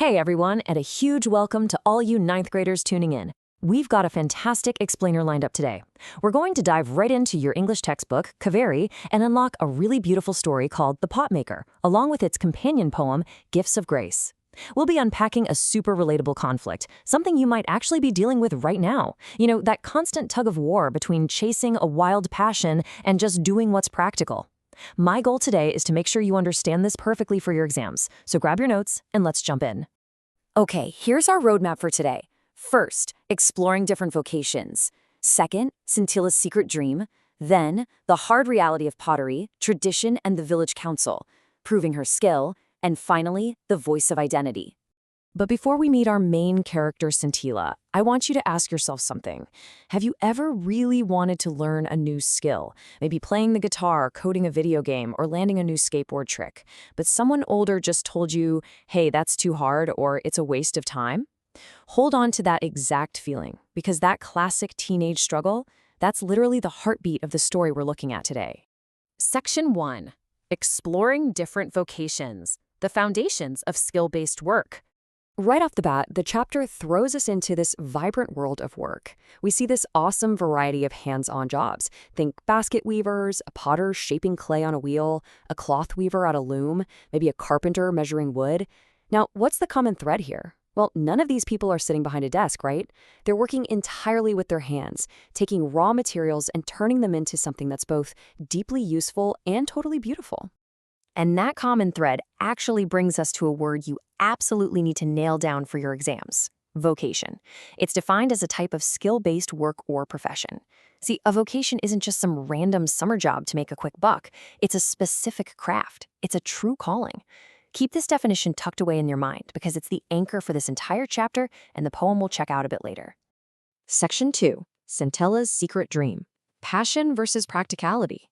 Hey everyone, and a huge welcome to all you ninth graders tuning in. We've got a fantastic explainer lined up today. We're going to dive right into your English textbook, Kaveri, and unlock a really beautiful story called The Pot Maker, along with its companion poem, Gifts of Grace. We'll be unpacking a super relatable conflict, something you might actually be dealing with right now. You know, that constant tug of war between chasing a wild passion and just doing what's practical. My goal today is to make sure you understand this perfectly for your exams, so grab your notes and let's jump in. Okay, here's our roadmap for today. First, exploring different vocations. Second, Scintilla's secret dream. Then, the hard reality of pottery, tradition, and the village council, proving her skill. And finally, the voice of identity. But before we meet our main character, Scintilla, I want you to ask yourself something. Have you ever really wanted to learn a new skill? Maybe playing the guitar, coding a video game, or landing a new skateboard trick. But someone older just told you, hey, that's too hard, or it's a waste of time? Hold on to that exact feeling, because that classic teenage struggle, that's literally the heartbeat of the story we're looking at today. Section 1. Exploring different vocations. The foundations of skill-based work. Right off the bat, the chapter throws us into this vibrant world of work. We see this awesome variety of hands-on jobs. Think basket weavers, a potter shaping clay on a wheel, a cloth weaver at a loom, maybe a carpenter measuring wood. Now, what's the common thread here? Well, none of these people are sitting behind a desk, right? They're working entirely with their hands, taking raw materials and turning them into something that's both deeply useful and totally beautiful. And that common thread actually brings us to a word you absolutely need to nail down for your exams: vocation. It's defined as a type of skill-based work or profession. See, a vocation isn't just some random summer job to make a quick buck. It's a specific craft. It's a true calling. Keep this definition tucked away in your mind because it's the anchor for this entire chapter and the poem we'll check out a bit later. Section 2. Scintilla's secret dream. Passion versus practicality.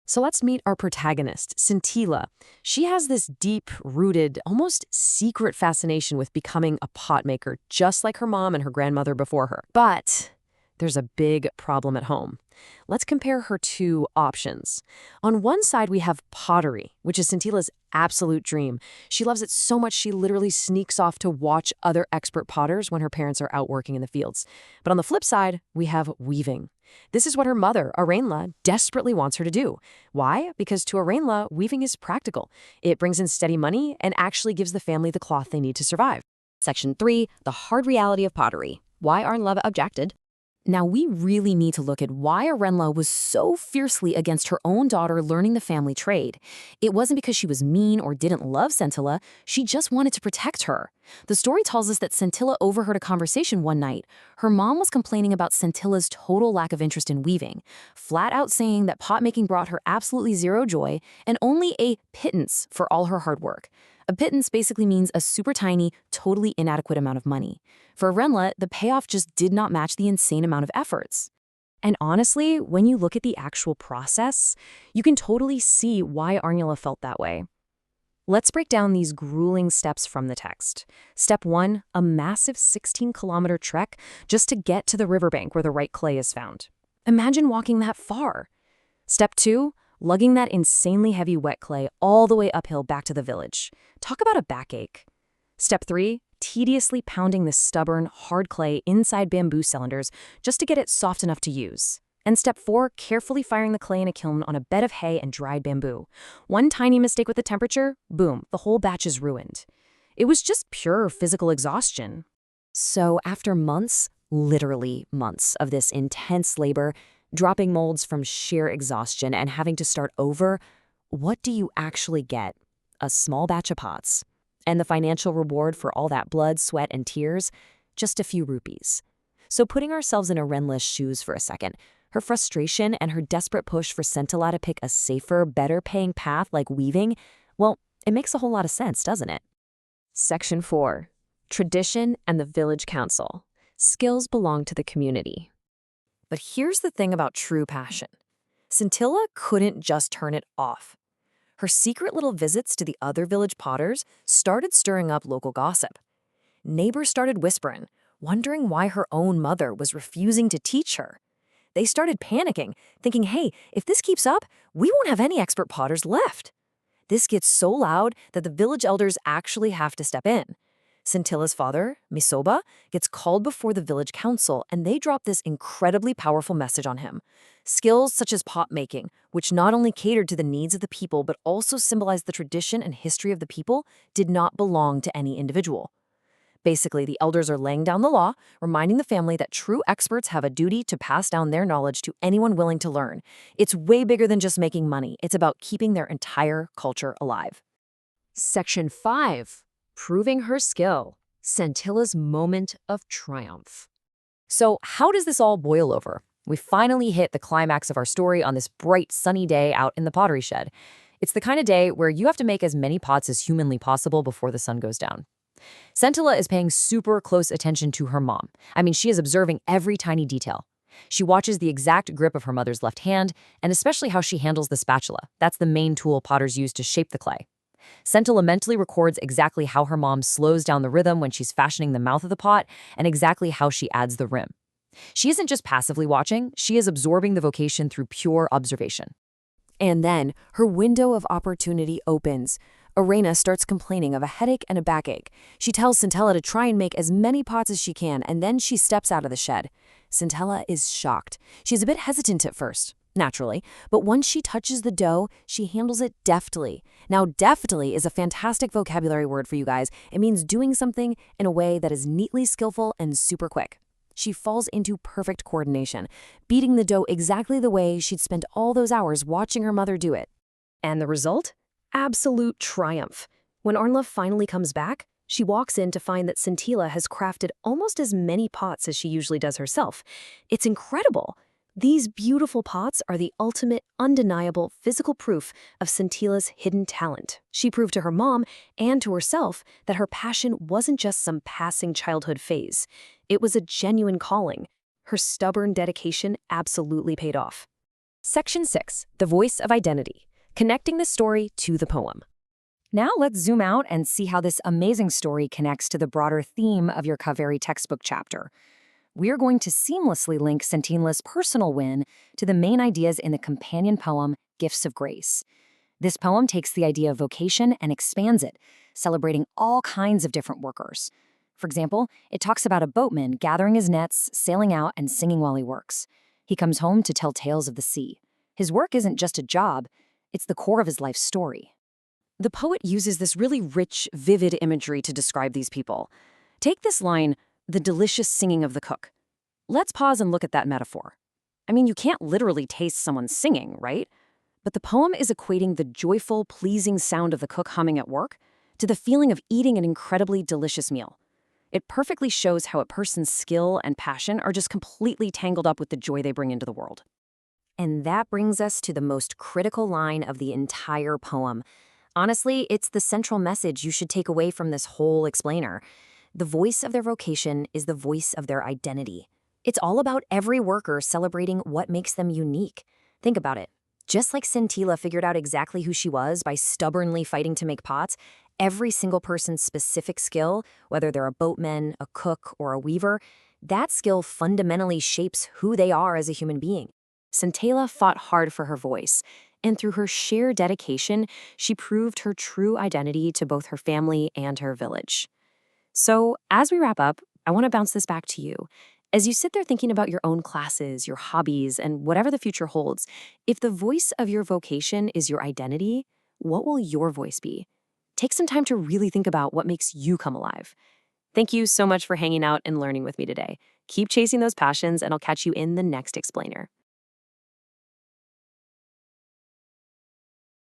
So let's meet our protagonist, Scintilla. She has this deep-rooted, almost secret fascination with becoming a pot maker, just like her mom and her grandmother before her. But there's a big problem at home. Let's compare her two options. On one side, we have pottery, which is Scintilla's absolute dream. She loves it so much she literally sneaks off to watch other expert potters when her parents are out working in the fields. But on the flip side, we have weaving. This is what her mother, Aranla, desperately wants her to do. Why? Because to Aranla, weaving is practical. It brings in steady money and actually gives the family the cloth they need to survive. Section 3, the hard reality of pottery. Why Aranla objected. Now, we really need to look at why Aranla was so fiercely against her own daughter learning the family trade. It wasn't because she was mean or didn't love Scintilla, she just wanted to protect her. The story tells us that Scintilla overheard a conversation one night. Her mom was complaining about Scintilla's total lack of interest in weaving, flat out saying that pot making brought her absolutely zero joy and only a pittance for all her hard work. A pittance basically means a super tiny, totally inadequate amount of money. For Aranla, the payoff just did not match the insane amount of efforts. And honestly, when you look at the actual process, you can totally see why Aranla felt that way. Let's break down these grueling steps from the text. Step 1, a massive 16-kilometer trek just to get to the riverbank where the right clay is found. Imagine walking that far. Step 2, lugging that insanely heavy wet clay all the way uphill back to the village. Talk about a backache. Step 3, tediously pounding the stubborn, hard clay inside bamboo cylinders just to get it soft enough to use. And step 4, carefully firing the clay in a kiln on a bed of hay and dried bamboo. One tiny mistake with the temperature, boom, the whole batch is ruined. It was just pure physical exhaustion. So after months, literally months of this intense labor, dropping molds from sheer exhaustion and having to start over, what do you actually get? A small batch of pots. And the financial reward for all that blood, sweat, and tears? Just a few rupees. So putting ourselves in Aranla's shoes for a second, her frustration and her desperate push for Scintilla to pick a safer, better-paying path like weaving, well, it makes a whole lot of sense, doesn't it? Section 4. Tradition and the village council. Skills belong to the community. But here's the thing about true passion. Scintilla couldn't just turn it off. Her secret little visits to the other village potters started stirring up local gossip. Neighbors started whispering, wondering why her own mother was refusing to teach her. They started panicking, thinking, hey, if this keeps up, we won't have any expert potters left. This gets so loud that the village elders actually have to step in. Scintilla's father, Misoba, gets called before the village council and they drop this incredibly powerful message on him. Skills such as pot making, which not only catered to the needs of the people but also symbolized the tradition and history of the people, did not belong to any individual. Basically, the elders are laying down the law, reminding the family that true experts have a duty to pass down their knowledge to anyone willing to learn. It's way bigger than just making money. It's about keeping their entire culture alive. Section 5. Proving her skill. Scintilla's moment of triumph. So how does this all boil over? We finally hit the climax of our story on this bright, sunny day out in the pottery shed. It's the kind of day where you have to make as many pots as humanly possible before the sun goes down. Scintilla is paying super close attention to her mom. I mean, she is observing every tiny detail. She watches the exact grip of her mother's left hand, and especially how she handles the spatula. That's the main tool potters use to shape the clay. Scintilla mentally records exactly how her mom slows down the rhythm when she's fashioning the mouth of the pot, and exactly how she adds the rim. She isn't just passively watching, she is absorbing the vocation through pure observation. And then, her window of opportunity opens. Arena starts complaining of a headache and a backache. She tells Scintilla to try and make as many pots as she can, and then she steps out of the shed. Scintilla is shocked. She's a bit hesitant at first, naturally, but once she touches the dough, she handles it deftly. Now, deftly is a fantastic vocabulary word for you guys. It means doing something in a way that is neatly skillful and super quick. She falls into perfect coordination, beating the dough exactly the way she'd spent all those hours watching her mother do it. And the result? Absolute triumph. When Arnla finally comes back, she walks in to find that Scintilla has crafted almost as many pots as she usually does herself. It's incredible. These beautiful pots are the ultimate, undeniable physical proof of Scintilla's hidden talent. She proved to her mom and to herself that her passion wasn't just some passing childhood phase. It was a genuine calling. Her stubborn dedication absolutely paid off. Section 6. The Voice of Identity. Connecting the story to the poem. Now let's zoom out and see how this amazing story connects to the broader theme of your Kaveri textbook chapter. We are going to seamlessly link Scintilla's personal win to the main ideas in the companion poem, Gifts of Grace. This poem takes the idea of vocation and expands it, celebrating all kinds of different workers. For example, it talks about a boatman gathering his nets, sailing out, and singing while he works. He comes home to tell tales of the sea. His work isn't just a job, it's the core of his life story. The poet uses this really rich, vivid imagery to describe these people. Take this line, the delicious singing of the cook. Let's pause and look at that metaphor. I mean, you can't literally taste someone singing, right? But the poem is equating the joyful, pleasing sound of the cook humming at work to the feeling of eating an incredibly delicious meal. It perfectly shows how a person's skill and passion are just completely tangled up with the joy they bring into the world. And that brings us to the most critical line of the entire poem. Honestly, it's the central message you should take away from this whole explainer. The voice of their vocation is the voice of their identity. It's all about every worker celebrating what makes them unique. Think about it. Just like Scintilla figured out exactly who she was by stubbornly fighting to make pots, every single person's specific skill, whether they're a boatman, a cook, or a weaver, that skill fundamentally shapes who they are as a human being. Scintilla fought hard for her voice, and through her sheer dedication, she proved her true identity to both her family and her village. So, as we wrap up, I want to bounce this back to you. As you sit there thinking about your own classes, your hobbies, and whatever the future holds, if the voice of your vocation is your identity, what will your voice be? Take some time to really think about what makes you come alive. Thank you so much for hanging out and learning with me today. Keep chasing those passions, and I'll catch you in the next explainer.